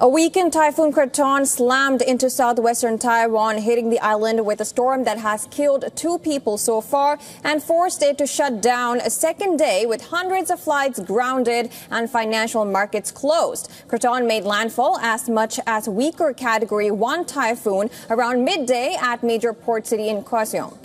A weakened typhoon Krathon slammed into southwestern Taiwan, hitting the island with a storm that has killed 2 people so far and forced it to shut down a second day with hundreds of flights grounded and financial markets closed. Krathon made landfall as much as weaker Category 1 typhoon around midday at major port city in Kaohsiung.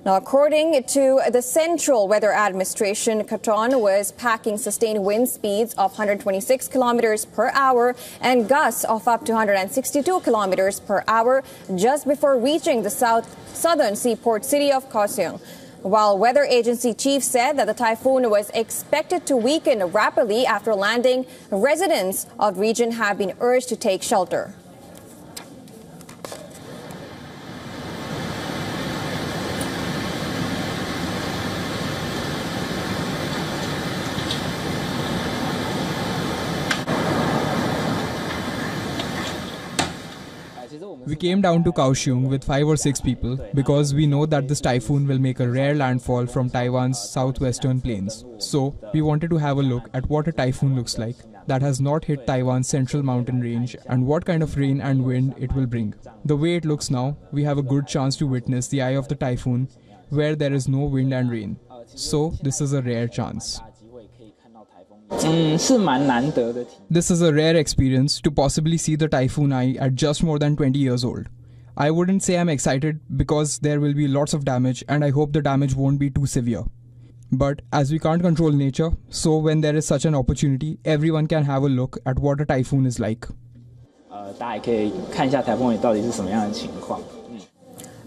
Now, according to the Central Weather Administration, Krathon was packing sustained wind speeds of 126 kilometers per hour and gusts of up to 162 kilometers per hour just before reaching the southern seaport city of Kaohsiung. While weather agency chief said that the typhoon was expected to weaken rapidly after landing, residents of the region have been urged to take shelter. We came down to Kaohsiung with 5 or 6 people because we know that this typhoon will make a rare landfall from Taiwan's southwestern plains. So, we wanted to have a look at what a typhoon looks like that has not hit Taiwan's central mountain range and what kind of rain and wind it will bring. The way it looks now, we have a good chance to witness the eye of the typhoon where there is no wind and rain. So, this is a rare chance. This is a rare experience to possibly see the typhoon eye at just more than 20 years old. I wouldn't say I'm excited because there will be lots of damage and I hope the damage won't be too severe. But as we can't control nature, so when there is such an opportunity, everyone can have a look at what a typhoon is like.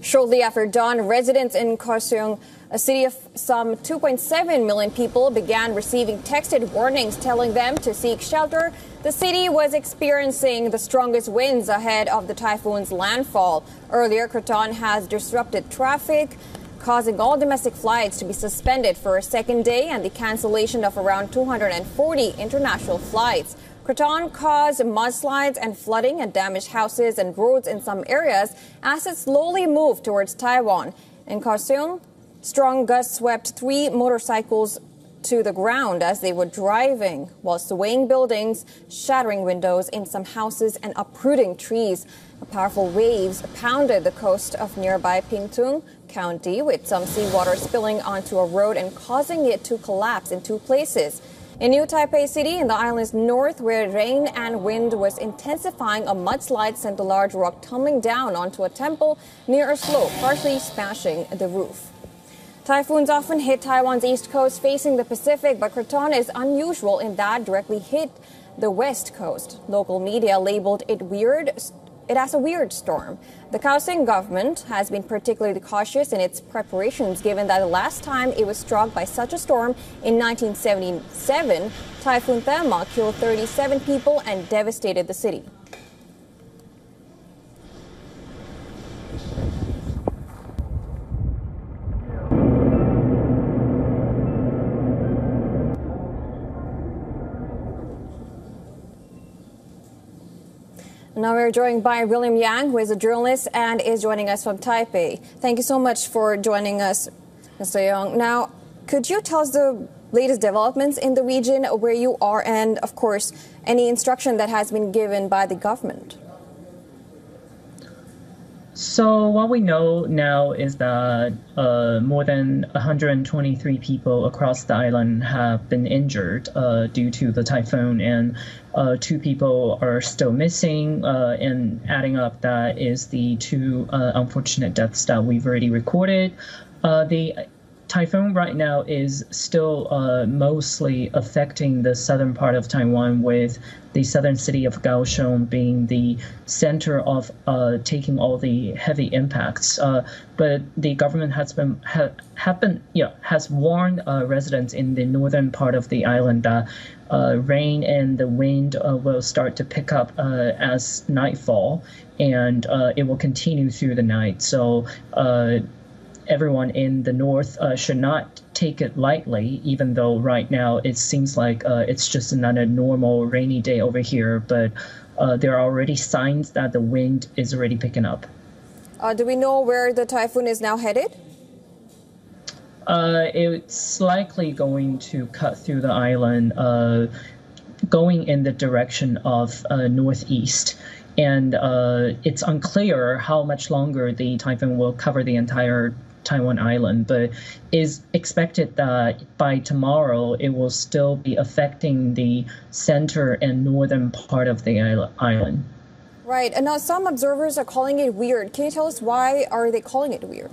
Shortly after dawn, residents in Kaohsiung, a city of some 2.7 million people, began receiving texted warnings telling them to seek shelter. The city was experiencing the strongest winds ahead of the typhoon's landfall. Earlier, Krathon has disrupted traffic, causing all domestic flights to be suspended for a second day and the cancellation of around 240 international flights. Krathon caused mudslides and flooding and damaged houses and roads in some areas as it slowly moved towards Taiwan. In Kaohsiung, strong gusts swept 3 motorcycles to the ground as they were driving, while swaying buildings, shattering windows in some houses and uprooting trees. Powerful waves pounded the coast of nearby Pingtung County, with some seawater spilling onto a road and causing it to collapse in 2 places. In New Taipei City, in the island's north, where rain and wind was intensifying, a mudslide sent a large rock tumbling down onto a temple near a slope, partially smashing the roof. Typhoons often hit Taiwan's east coast facing the Pacific, but Krathon is unusual in that directly hit the west coast. Local media labeled it as a weird storm. The Kaohsiung government has been particularly cautious in its preparations, given that the last time it was struck by such a storm in 1977, Typhoon Thelma killed 37 people and devastated the city. Now we're joined by William Yang, who is a journalist and is joining us from Taipei. Thank you so much for joining us, Mr. Yang. Now, could you tell us the latest developments in the region where you are and, of course, any instruction that has been given by the government? So what we know now is that more than 123 people across the island have been injured due to the typhoon, and 2 people are still missing, and adding up, that is the 2 unfortunate deaths that we've already recorded. The typhoon right now is still mostly affecting the southern part of Taiwan, with the southern city of Kaohsiung being the center of taking all the heavy impacts. But the government has warned residents in the northern part of the island that rain and the wind will start to pick up as nightfall, and it will continue through the night. So everyone in the north should not take it lightly, even though right now it seems like it's just not a normal rainy day over here. But there are already signs that the wind is already picking up. Do we know where the typhoon is now headed? It's likely going to cut through the island going in the direction of northeast. And it's unclear how much longer the typhoon will cover the entire Taiwan island, but is expected that by tomorrow it will still be affecting the center and northern part of the island. Right, and now some observers are calling it weird. Can you tell us why are they calling it weird?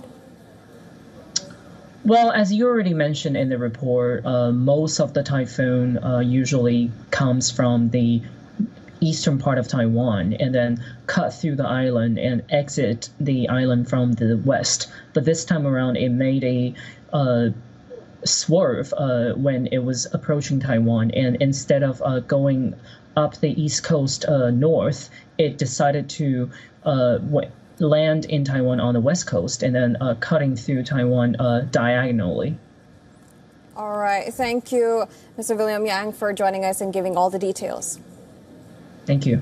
Well, as you already mentioned in the report, most of the typhoon usually comes from the eastern part of Taiwan and then cut through the island and exit the island from the west. But this time around, it made a swerve when it was approaching Taiwan. And instead of going up the east coast north, it decided to land in Taiwan on the west coast and then cutting through Taiwan diagonally. All right. Thank you, Mr. William Yang, for joining us and giving all the details. Thank you.